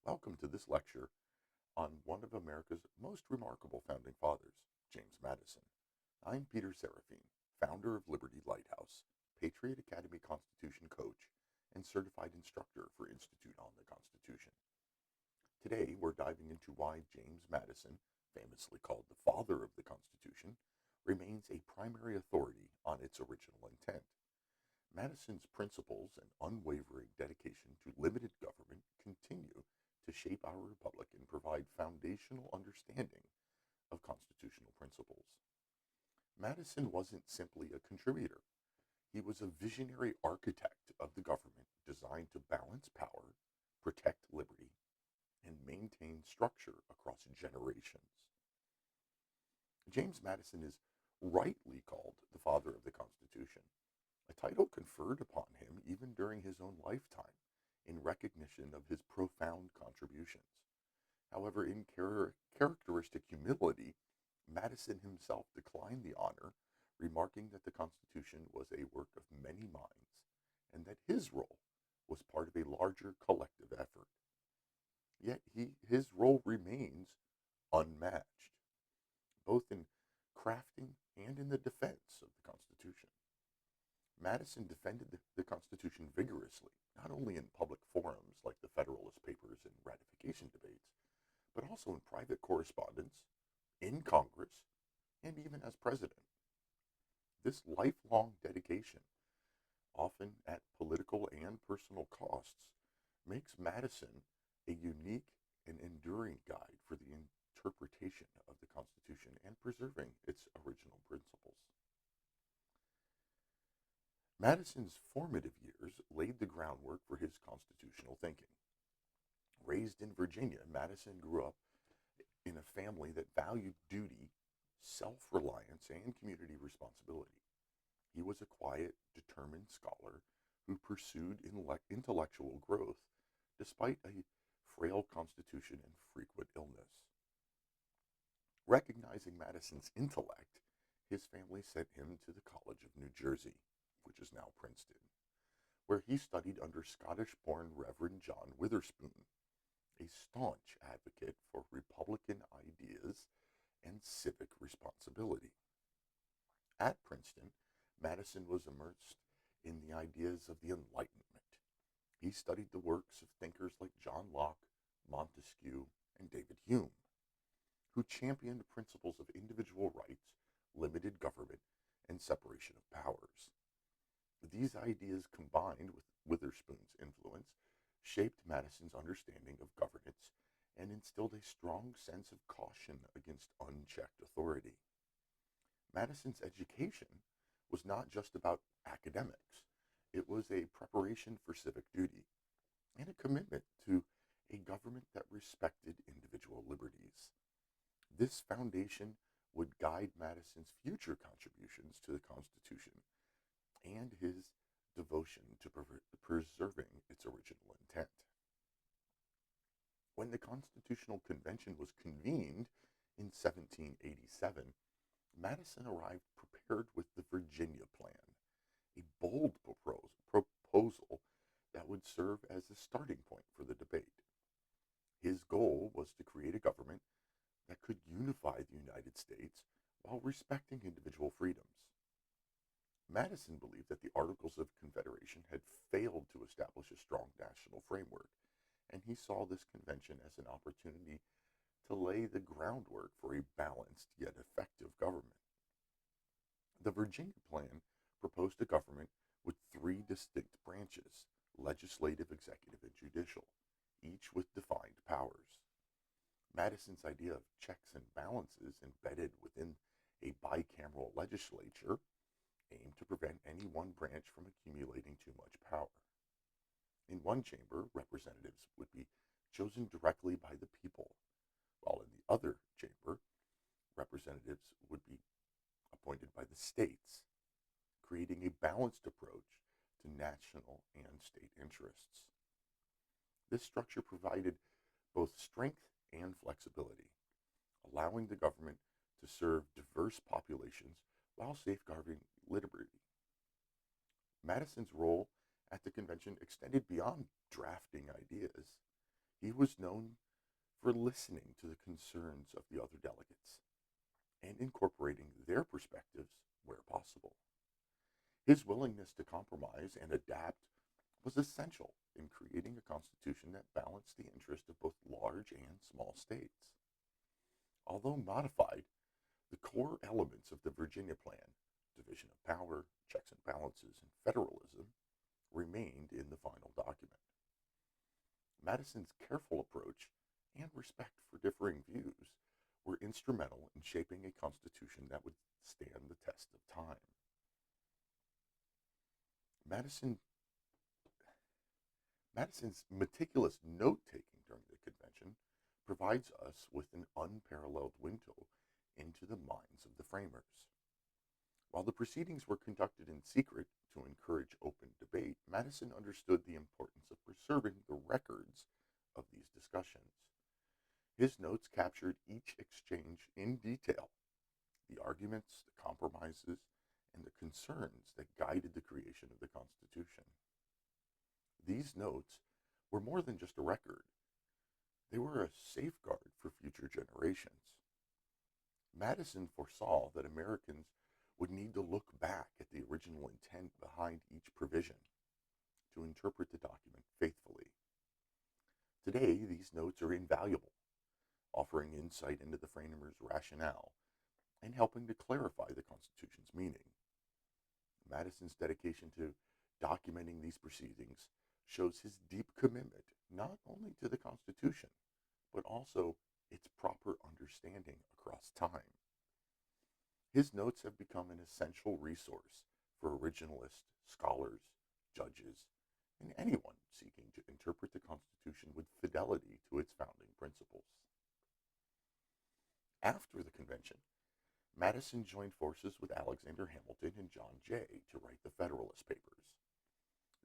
Welcome to this lecture on one of America's most remarkable founding fathers, James Madison. I'm Peter Serafine, founder of Liberty Lighthouse, Patriot Academy Constitution coach, and certified instructor for Institute on the Constitution. Today, we're diving into why James Madison, famously called the father of the Constitution, remains a primary authority on its original intent. Madison's principles and unwavering dedication to limited government continue to shape our republic and provide foundational understanding of constitutional principles. Madison wasn't simply a contributor. He was a visionary architect of the government designed to balance power, protect liberty, and maintain structure across generations. James Madison is rightly called the father of the Constitution, a title conferred upon him even during his own lifetime in recognition of his profound contributions. However, in characteristic humility, Madison himself declined the honor, remarking that the Constitution was a work of many minds and that his role was part of a larger collective effort. Yet his role remains unmatched, both in crafting and in the defense of the Constitution. Madison defended the Constitution vigorously, not only in public forums like the Federalist Papers and ratification debates, but also in private correspondence, in Congress, and even as president. This lifelong dedication, often at political and personal costs, makes Madison a unique and enduring guide for the interpretation of the Constitution and preserving its original principles. Madison's formative years laid the groundwork for his constitutional thinking. Raised in Virginia, Madison grew up in a family that valued duty, self-reliance, and community responsibility. He was a quiet, determined scholar who pursued intellectual growth despite a frail constitution and frequent illness. Recognizing Madison's intellect, his family sent him to the College of New Jersey, which is now Princeton, where he studied under Scottish-born Reverend John Witherspoon, a staunch advocate for Republican ideas and civic responsibility. At Princeton, Madison was immersed in the ideas of the Enlightenment. He studied the works of thinkers like John Locke, Montesquieu, and David Hume, who championed principles of individual rights, limited government, and separation of powers. These ideas, combined with Witherspoon's influence, shaped Madison's understanding of governance and instilled a strong sense of caution against unchecked authority. Madison's education was not just about academics. It was a preparation for civic duty and a commitment to a government that respected individual liberties. This foundation would guide Madison's future contributions to the Constitution and his devotion to preserving its original intent. When the Constitutional Convention was convened in 1787, Madison arrived prepared with the Virginia Plan, a bold proposal that would serve as a starting point for the debate. His goal was to create a government that could unify the United States while respecting individual freedoms. Madison believed that the Articles of Confederation had failed to establish a strong national framework, and he saw this convention as an opportunity to lay the groundwork for a balanced yet effective government. The Virginia Plan proposed a government with three distinct branches: legislative, executive, and judicial, each with defined powers. Madison's idea of checks and balances embedded within a bicameral legislature aimed to prevent any one branch from accumulating too much power. In one chamber, representatives would be chosen directly by the people, while in the other chamber, representatives would be appointed by the states, creating a balanced approach to national and state interests. This structure provided both strength and flexibility, allowing the government to serve diverse populations while safeguarding liberty. Madison's role at the convention extended beyond drafting ideas. He was known for listening to the concerns of the other delegates and incorporating their perspectives where possible. His willingness to compromise and adapt was essential in creating a constitution that balanced the interests of both large and small states. Although modified, the core elements of the Virginia Plan, division of power, checks and balances, and federalism, remained in the final document. Madison's careful approach and respect for differing views were instrumental in shaping a constitution that would stand the test of time. Madison, Madison's meticulous note taking during the convention provides us with an unparalleled window into the minds of the framers. While the proceedings were conducted in secret to encourage open debate, Madison understood the importance of preserving the records of these discussions. His notes captured each exchange in detail, the arguments, the compromises, and the concerns that guided the creation of the Constitution. These notes were more than just a record, they were a safeguard for future generations. Madison foresaw that Americans would need to look back at the original intent behind each provision to interpret the document faithfully. Today, these notes are invaluable, offering insight into the framers' rationale and helping to clarify the Constitution's meaning. Madison's dedication to documenting these proceedings shows his deep commitment not only to the Constitution, but also its proper understanding across time. His notes have become an essential resource for originalist scholars, judges, and anyone seeking to interpret the Constitution with fidelity to its founding principles. After the convention, Madison joined forces with Alexander Hamilton and John Jay to write the Federalist Papers.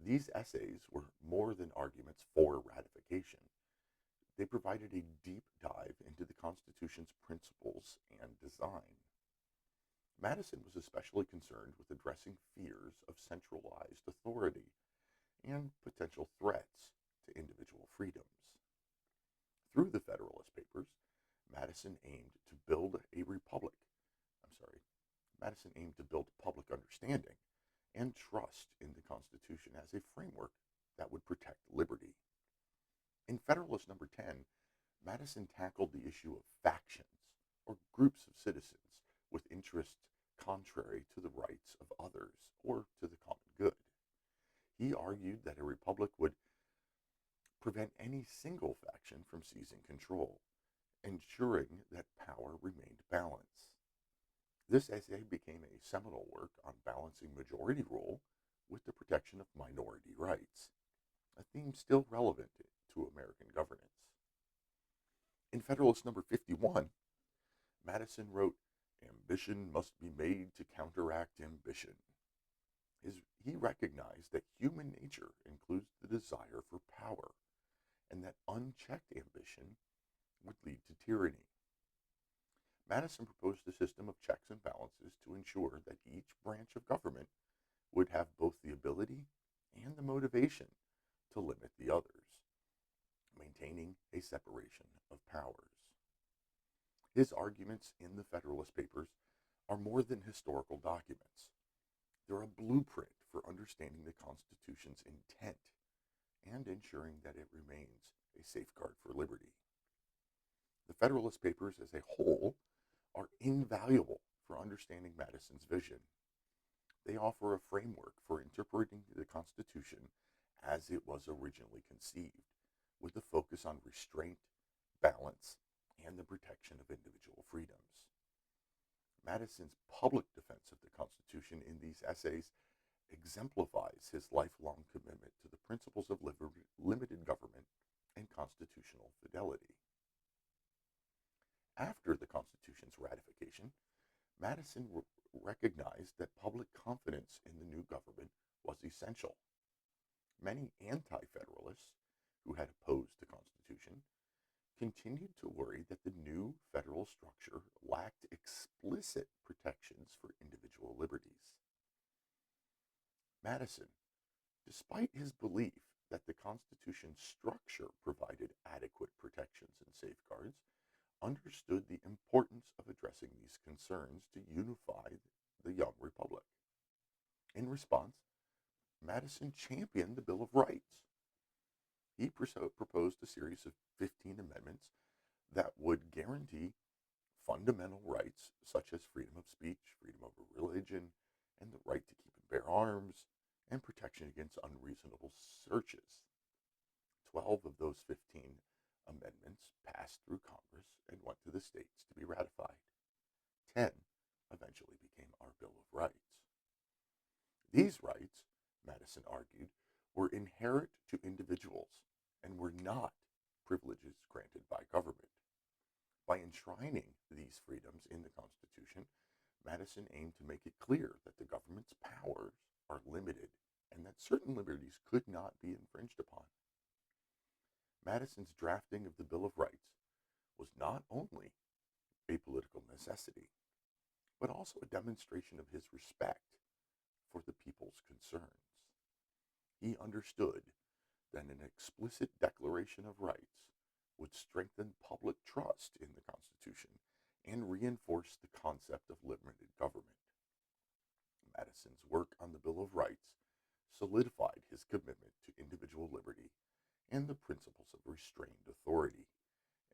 These essays were more than arguments for ratification. They provided a deep dive into the Constitution's principles and design. Madison was especially concerned with addressing fears of centralized authority and potential threats to individual freedoms. Through the Federalist Papers, Madison aimed to build a republic. Madison aimed to build public understanding and trust in the Constitution as a framework that would protect liberty. In Federalist Number 10, Madison tackled the issue of factions, or groups of citizens with interests contrary to the rights of others or to the common good. He argued that a republic would prevent any single faction from seizing control, ensuring that power remained balanced. This essay became a seminal work on balancing majority rule with the protection of minority rights, a theme still relevant to American governance. In Federalist Number 51, Madison wrote, "Ambition must be made to counteract ambition." He recognized that human nature includes the desire for power, and that unchecked ambition would lead to tyranny. Madison proposed a system of checks and balances to ensure that each branch of government would have both the ability and the motivation to limit the others, maintaining a separation of powers. His arguments in the Federalist Papers are more than historical documents. They're a blueprint for understanding the Constitution's intent and ensuring that it remains a safeguard for liberty. The Federalist Papers as a whole are invaluable for understanding Madison's vision. They offer a framework for interpreting the Constitution as it was originally conceived, with a focus on restraint, balance, and the protection of individual freedoms. Madison's public defense of the Constitution in these essays exemplifies his lifelong commitment to the principles of limited government and constitutional fidelity. After the Constitution's ratification, Madison recognized that public confidence in the new government was essential. Many anti-federalists who had opposed the Constitution continued to worry that the new federal structure lacked explicit protections for individual liberties. Madison, despite his belief that the Constitution's structure provided adequate understood the importance of addressing these concerns to unify the young republic. In response, Madison championed the Bill of Rights. He proposed a series of 15 amendments that would guarantee fundamental rights such as freedom of speech, freedom of religion, and the right to keep and bear arms, and protection against unreasonable searches. 12 of those 15 amendments passed through Congress and went to the states to be ratified. 10 eventually became our Bill of Rights. These rights, Madison argued, were inherent to individuals and were not privileges granted by government. By enshrining these freedoms in the Constitution, Madison aimed to make it clear that the government's powers are limited and that certain liberties could not be infringed upon. Madison's drafting of the Bill of Rights was not only a political necessity, but also a demonstration of his respect for the people's concerns. He understood that an explicit declaration of rights would strengthen public trust in the Constitution and reinforce the concept of limited government. Madison's work on the Bill of Rights solidified his commitment to individual liberty and the principles of restrained authority,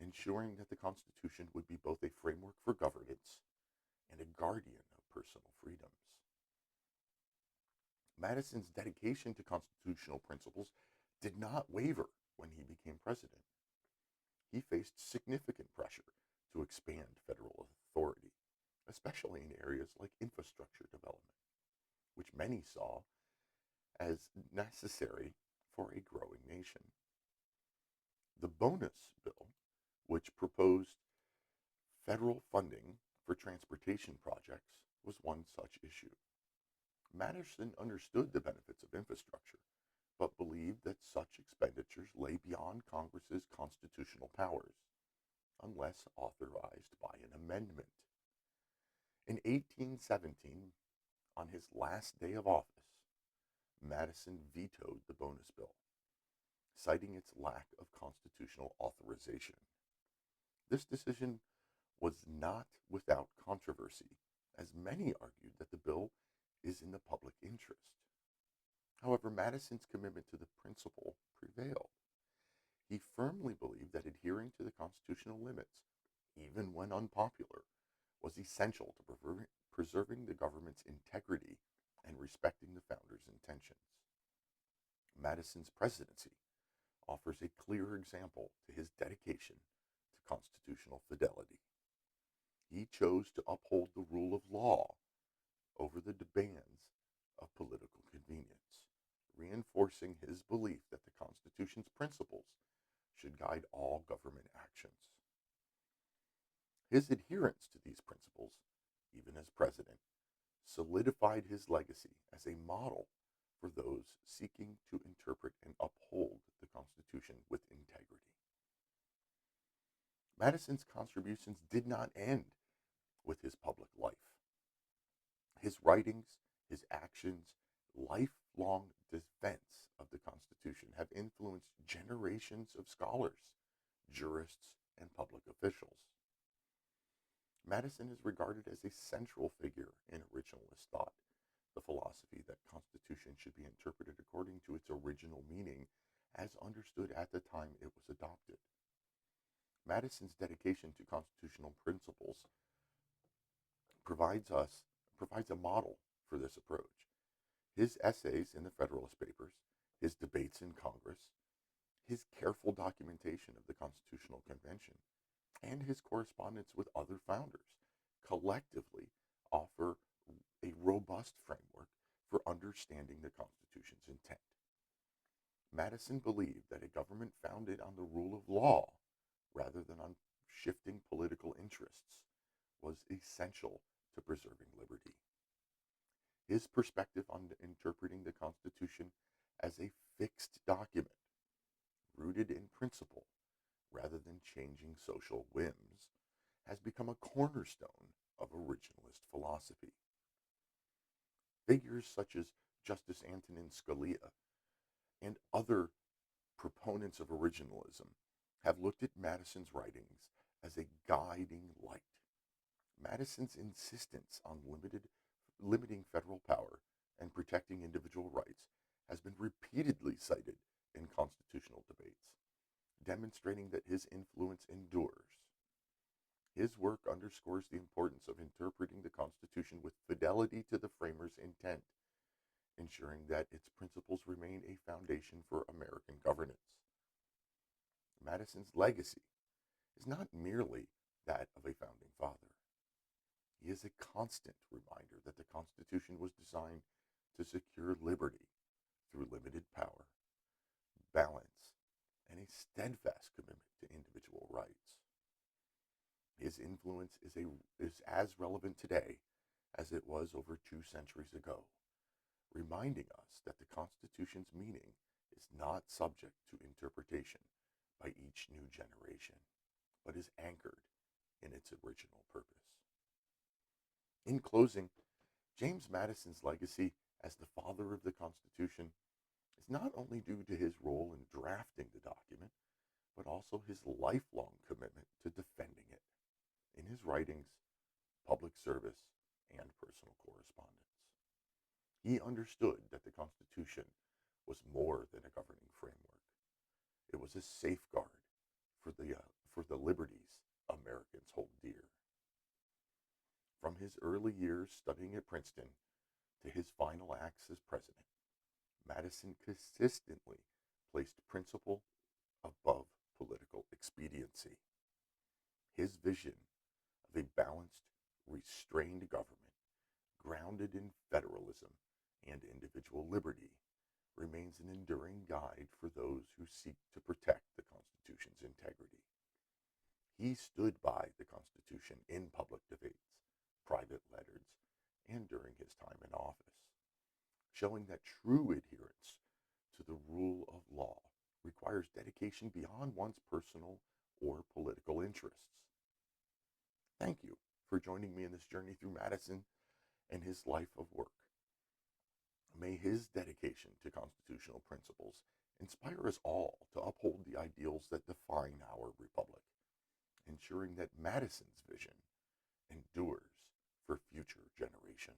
ensuring that the Constitution would be both a framework for governance and a guardian of personal freedoms. Madison's dedication to constitutional principles did not waver when he became president. He faced significant pressure to expand federal authority, especially in areas like infrastructure development, which many saw as necessary for a growing nation. The Bonus Bill, which proposed federal funding for transportation projects, was one such issue. Madison understood the benefits of infrastructure, but believed that such expenditures lay beyond Congress's constitutional powers, unless authorized by an amendment. In 1817, on his last day of office, Madison vetoed the Bonus Bill, citing its lack of constitutional authorization. This decision was not without controversy, as many argued that the bill is in the public interest. However, Madison's commitment to the principle prevailed. He firmly believed that adhering to the constitutional limits, even when unpopular, was essential to preserving the government's integrity and respecting the founders' intentions. Madison's presidency offers a clear example to his dedication to constitutional fidelity. He chose to uphold the rule of law over the demands of political convenience, reinforcing his belief that the Constitution's principles should guide all government actions. His adherence to these principles, even as president, solidified his legacy as a model for those seeking to interpret and uphold the Constitution with integrity. Madison's contributions did not end with his public life. His writings, his actions, lifelong defense of the Constitution have influenced generations of scholars, jurists, and public officials. Madison is regarded as a central figure in originalist thought, the philosophy that Constitution should be interpreted according to its original meaning as understood at the time it was adopted. Madison's dedication to constitutional principles provides a model for this approach. His essays in the Federalist Papers, his debates in Congress, his careful documentation of the Constitutional Convention, and his correspondence with other founders collectively offer a robust framework for understanding the Constitution's intent. Madison believed that a government founded on the rule of law, rather than on shifting political interests, was essential to preserving liberty. His perspective on interpreting the Constitution as a fixed document, rooted in principle, rather than changing social whims, has become a cornerstone of originalist philosophy. Figures such as Justice Antonin Scalia and other proponents of originalism have looked at Madison's writings as a guiding light. Madison's insistence on limiting federal power and protecting individual rights has been repeatedly cited in constitutional debates, demonstrating that his influence endures. His work underscores the importance of interpreting the Constitution with fidelity to the framers' intent, ensuring that its principles remain a foundation for American governance. Madison's legacy is not merely that of a founding father. He is a constant reminder that the Constitution was designed to secure liberty through limited power, balance, and a steadfast commitment to individual rights. His influence is as relevant today as it was over 2 centuries ago, reminding us that the Constitution's meaning is not subject to interpretation by each new generation, but is anchored in its original purpose. In closing, James Madison's legacy as the father of the Constitution is not only due to his role in drafting the document, but also his lifelong commitment to defending it in his writings, public service, and personal correspondence. He understood that the Constitution was more than a governing framework. It was a safeguard for the liberties Americans hold dear. From his early years studying at Princeton to his final acts as president, Madison consistently placed principle above political expediency. His vision of a balanced, restrained government, grounded in federalism and individual liberty, remains an enduring guide for those who seek to protect the Constitution's integrity. He stood by the Constitution in public debates, private letters, and during his time in office, showing that true adherence to the rule of law requires dedication beyond one's personal or political interests. Thank you for joining me in this journey through Madison and his life of work. May his dedication to constitutional principles inspire us all to uphold the ideals that define our republic, ensuring that Madison's vision endures for future generations.